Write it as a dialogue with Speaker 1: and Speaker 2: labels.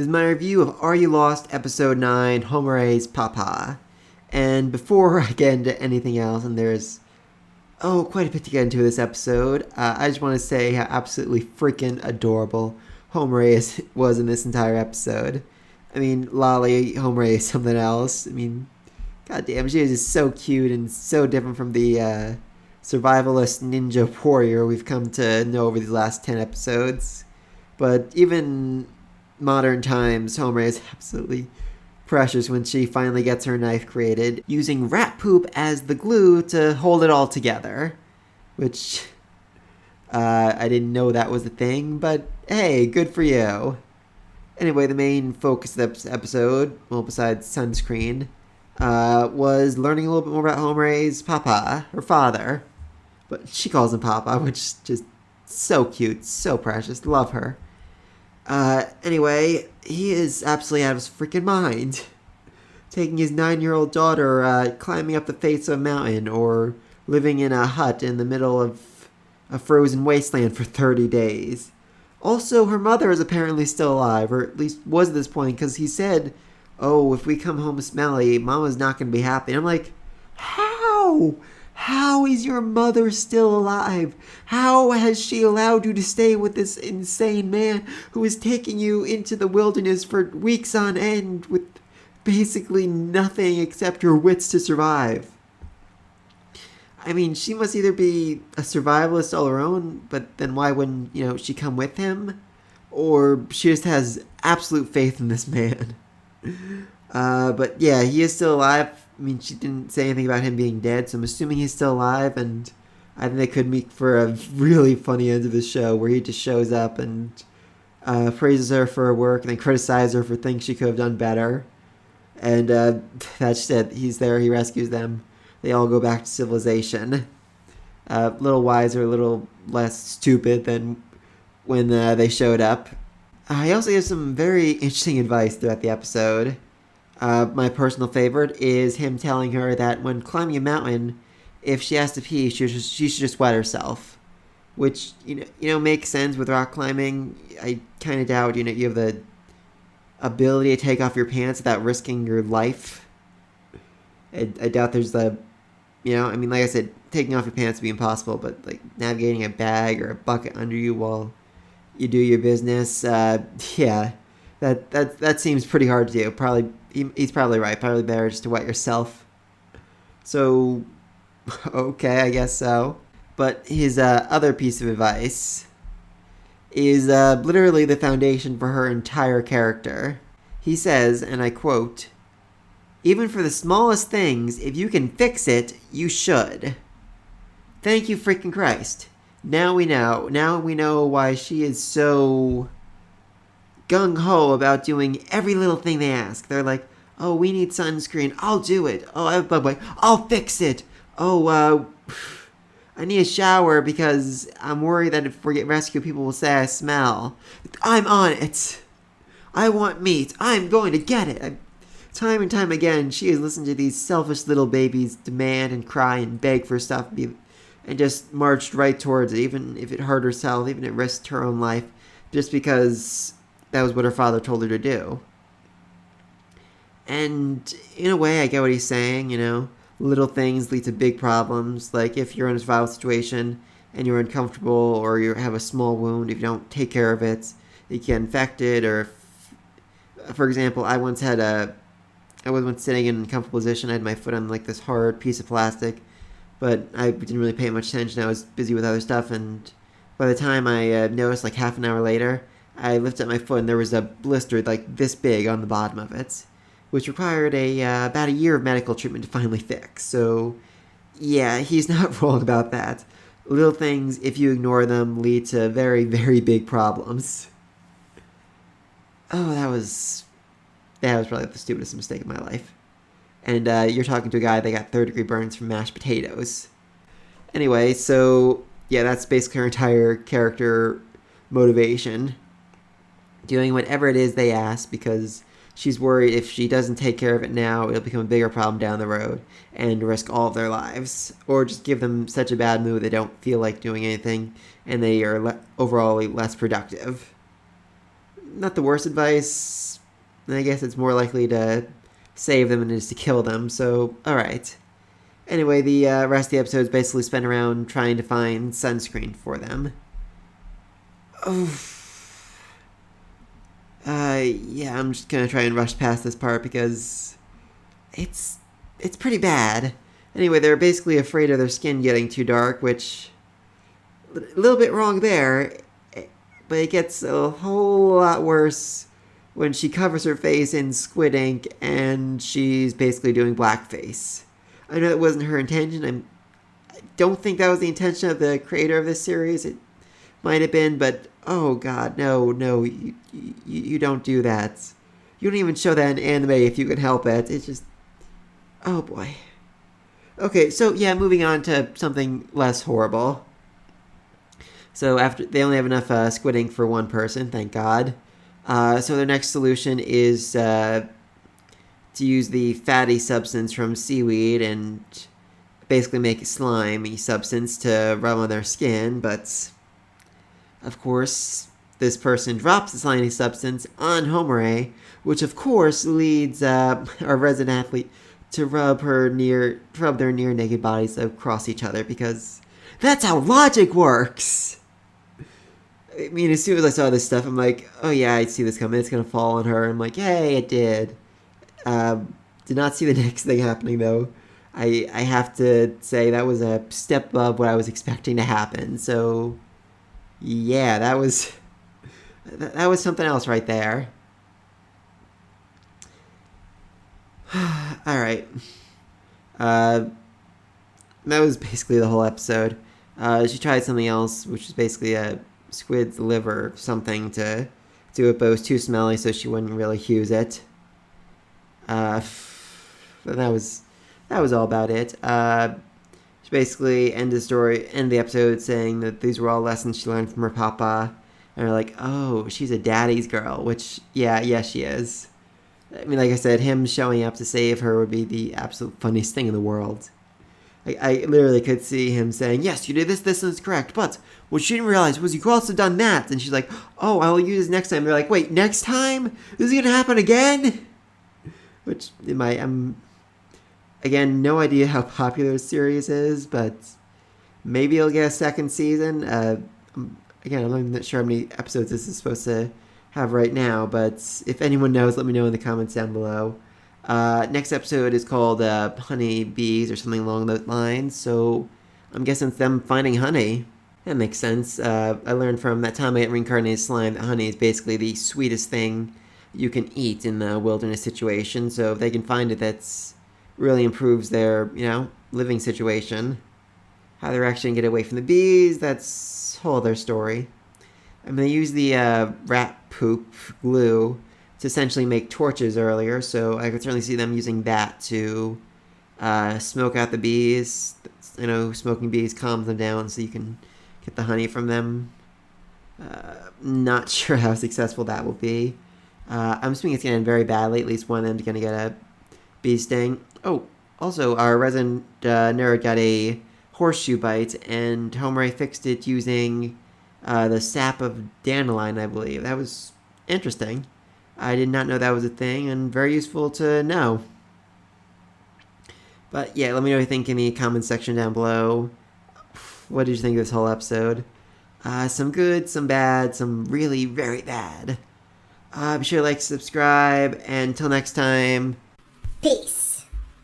Speaker 1: This is my review of Are You Lost? Episode 9, Homare's Papa. And before I get into anything else, and there's, quite a bit to get into this episode, I just want to say how absolutely freaking adorable Homare was in this entire episode. I mean, Lolly Homare is something else. I mean, goddamn, she is just so cute and so different from the survivalist ninja warrior we've come to know over these last 10 episodes. But even modern times, Homare is absolutely precious when she finally gets her knife created, using rat poop as the glue to hold it all together. Which, I didn't know that was a thing, but hey, good for you. Anyway, the main focus of the episode, well, besides sunscreen, was learning a little bit more about Homare's papa, her father. But she calls him Papa, which is just so cute, so precious, love her. Anyway, he is absolutely out of his freaking mind. Taking his 9-year-old daughter, climbing up the face of a mountain, or living in a hut in the middle of a frozen wasteland for 30 days. Also, her mother is apparently still alive, or at least was at this point, because he said, oh, if we come home smelly, Mama's not going to be happy. And I'm like, how? How is your mother still alive? How has she allowed you to stay with this insane man who is taking you into the wilderness for weeks on end with basically nothing except your wits to survive? I mean, she must either be a survivalist all her own, but then why wouldn't, she come with him? Or she just has absolute faith in this man. But yeah, he is still alive. I mean, she didn't say anything about him being dead, so I'm assuming he's still alive, and I think they could make for a really funny end of the show where he just shows up and praises her for her work and then criticizes her for things she could have done better. And that's it. He's there. He rescues them. They all go back to civilization. A little wiser, a little less stupid than when they showed up. He also gives some very interesting advice throughout the episode. My personal favorite is him telling her that when climbing a mountain, if she has to pee, she should just wet herself. Which, makes sense with rock climbing. I kind of doubt, you have the ability to take off your pants without risking your life. I doubt there's like I said, taking off your pants would be impossible, but like navigating a bag or a bucket under you while you do your business, yeah, that seems pretty hard to do. Probably, he's probably right. Probably better just to wet yourself. So, okay, I guess so. But his other piece of advice is literally the foundation for her entire character. He says, and I quote, "Even for the smallest things, if you can fix it, you should." Thank you, freaking Christ. Now we know. Now we know why she is so gung-ho about doing every little thing they ask. They're like, oh, we need sunscreen. I'll do it. Oh, I have bug bite. I'll fix it. Oh, I need a shower because I'm worried that if we get rescued, people will say I smell. I'm on it. I want meat. I'm going to get it. Time and time again, she has listened to these selfish little babies demand and cry and beg for stuff and just marched right towards it, even if it hurt herself, even if it risked her own life, just because that was what her father told her to do. And in a way, I get what he's saying, little things lead to big problems. Like if you're in a survival situation and you're uncomfortable or you have a small wound, if you don't take care of it, you get infected. Or, for example, I was once sitting in an uncomfortable position. I had my foot on like this hard piece of plastic, but I didn't really pay much attention. I was busy with other stuff, and by the time I noticed, like half an hour later, I lifted up my foot and there was a blister like this big on the bottom of it, which required about a year of medical treatment to finally fix. So, yeah, he's not wrong about that. Little things, if you ignore them, lead to very, very big problems. Oh, that was probably the stupidest mistake of my life. And you're talking to a guy that got third-degree burns from mashed potatoes. Anyway, so, yeah, that's basically her entire character motivation. Doing whatever it is they ask because she's worried if she doesn't take care of it now, it'll become a bigger problem down the road and risk all of their lives. Or just give them such a bad mood they don't feel like doing anything and they are overall less productive. not the worst advice. I guess it's more likely to save them than it is to kill them, so alright. Anyway, the rest of the episode is basically spent around trying to find sunscreen for them. Yeah, I'm just gonna try and rush past this part because it's pretty bad. Anyway, they're basically afraid of their skin getting too dark, which a little bit wrong there, but it gets a whole lot worse when she covers her face in squid ink and she's basically doing blackface. I know that wasn't her intention. I don't think that was the intention of the creator of this series. It might have been, but oh god, no, you don't do that. You don't even show that in anime if you can help it. It's just, oh boy. Okay, so yeah, moving on to something less horrible. So after they only have enough squid ink for one person, thank God. So their next solution is to use the fatty substance from seaweed and basically make a slimy substance to rub on their skin, but of course this person drops the slimy substance on Homare, which of course leads our resident athlete to rub their near naked bodies across each other, because that's how logic works. I mean, as soon as I saw this stuff, I'm like, oh yeah, I see this coming. It's gonna fall on her. I'm like, hey, it did. Did not see the next thing happening though. I have to say that was a step above what I was expecting to happen. So yeah, that was something else right there. All right. That was basically the whole episode. She tried something else, which was basically a squid's liver, something to do it, but it was too smelly, so she wouldn't really use it. But that was all about it. She basically ended the episode saying that these were all lessons she learned from her papa, and we're like, oh, she's a daddy's girl, which yeah, she is. I mean, like I said, him showing up to save her would be the absolute funniest thing in the world. I literally could see him saying, yes, you did this is correct, but what she didn't realize was you could also done that. And she's like, oh, I'll use this next time. They're like, wait, next time? This is going to happen again? Which, again, no idea how popular this series is, but maybe it'll get a second season. Again, I'm not even sure how many episodes this is supposed to have right now, but if anyone knows, let me know in the comments down below. Next episode is called Honey Bees or something along those lines, so I'm guessing it's them finding honey. That makes sense. I learned from that time I got reincarnated slime that honey is basically the sweetest thing you can eat in the wilderness situation, so if they can find it, that's really improves their, living situation. How they're actually going to get away from the bees, that's a whole other story. I mean, they used the rat poop glue to essentially make torches earlier, so I could certainly see them using that to smoke out the bees. Smoking bees calms them down so you can get the honey from them. Not sure how successful that will be. I'm assuming it's going to end very badly. At least one of them's going to get a bee sting. Oh, also, our resident nerd got a horseshoe bite, and Homare fixed it using the sap of dandelion, I believe. That was interesting. I did not know that was a thing, and very useful to know. But yeah, let me know what you think in the comments section down below. What did you think of this whole episode? Some good, some bad, some really very bad. Be sure to like, subscribe, and until next time,
Speaker 2: Peace.